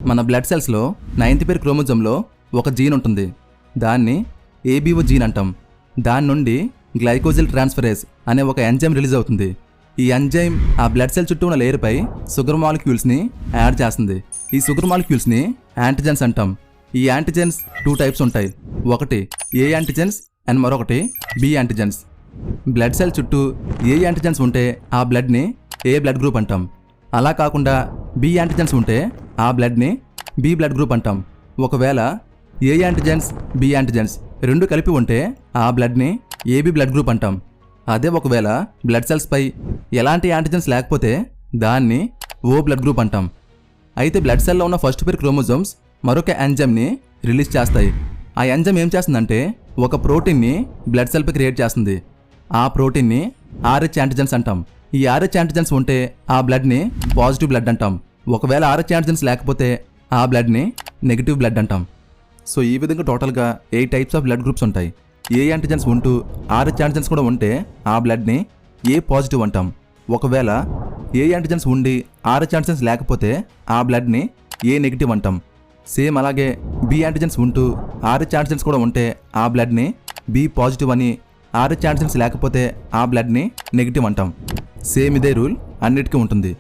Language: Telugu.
మన బ్లడ్ సెల్స్లో 9th పేర్ క్రోమోజోమ్లో ఒక జీన్ ఉంటుంది. దాన్ని ఏబీఓ జీన్ అంటాం. దాని నుండి గ్లైకోజిల్ ట్రాన్స్ఫరేజ్ అనే ఒక ఎంజైమ్ రిలీజ్ అవుతుంది. ఈ ఎంజైమ్ ఆ బ్లడ్ సెల్ చుట్టూ ఉన్న లేయర్పై షుగర్ మాలిక్యూల్స్ని యాడ్ చేస్తుంది. ఈ షుగర్ మాలిక్యూల్స్ని యాంటిజెన్స్ అంటాం. ఈ యాంటిజెన్స్ 2 టైప్స్ ఉంటాయి. ఒకటి ఏ యాంటిజెన్స్ అండ్ మరొకటి బి యాంటిజెన్స్. బ్లడ్ సెల్ చుట్టూ ఏ యాంటిజెన్స్ ఉంటే ఆ బ్లడ్ని ఏ బ్లడ్ గ్రూప్ అంటాం. అలా కాకుండా బి యాంటిజెన్స్ ఉంటే ఆ బ్లడ్ని బి బ్లడ్ గ్రూప్ అంటాం. ఒకవేళ ఏ యాంటిజెన్స్ బి యాంటిజెన్స్ రెండు కలిపి ఉంటే ఆ బ్లడ్ని ఏబి బ్లడ్ గ్రూప్ అంటాం. అదే ఒకవేళ బ్లడ్ సెల్స్పై ఎలాంటి యాంటిజెన్స్ లేకపోతే దాన్ని ఓ బ్లడ్ గ్రూప్ అంటాం. అయితే బ్లడ్ సెల్లో ఉన్న ఫస్ట్ పేర్ క్రోమోజోమ్స్ మరొక ఎంజైమ్ని రిలీజ్ చేస్తాయి. ఆ ఎంజైమ్ ఏం చేస్తుందంటే ఒక ప్రోటీన్ని బ్లడ్ సెల్పై క్రియేట్ చేస్తుంది. ఆ ప్రోటీన్ని ఆర్హెచ్ యాంటిజెన్స్ అంటాం. ఈ ఆర్హెచ్ యాంటిజెన్స్ ఉంటే ఆ బ్లడ్ని పాజిటివ్ బ్లడ్ అంటాం. ఒకవేళ ఆర్హెచ్ యాంటిజెన్స్ లేకపోతే ఆ బ్లడ్ని నెగిటివ్ బ్లడ్ అంటాం. సో ఈ విధంగా టోటల్గా 8 టైప్స్ ఆఫ్ బ్లడ్ గ్రూప్స్ ఉంటాయి. ఏ యాంటిజెన్స్ ఉంటూ ఆర్హెచ్ యాంటిజెన్స్ కూడా ఉంటే ఆ బ్లడ్ని ఏ పాజిటివ్ అంటాం. ఒకవేళ ఏ యాంటిజెన్స్ ఉండి ఆర్హెచ్ యాంటిజెన్స్ లేకపోతే ఆ బ్లడ్ని ఏ నెగిటివ్ అంటాం. సేమ్ అలాగే బి యాంటిజెన్స్ ఉంటూ ఆర్హెచ్ యాంటిజెన్స్ కూడా ఉంటే ఆ బ్లడ్ని బి పాజిటివ్ అని, ఆర్హెచ్ యాంటిజెన్స్ లేకపోతే ఆ బ్లడ్ని నెగిటివ్ అంటాం. సేమ్ ఇదే రూల్ అన్నిటికీ ఉంటుంది.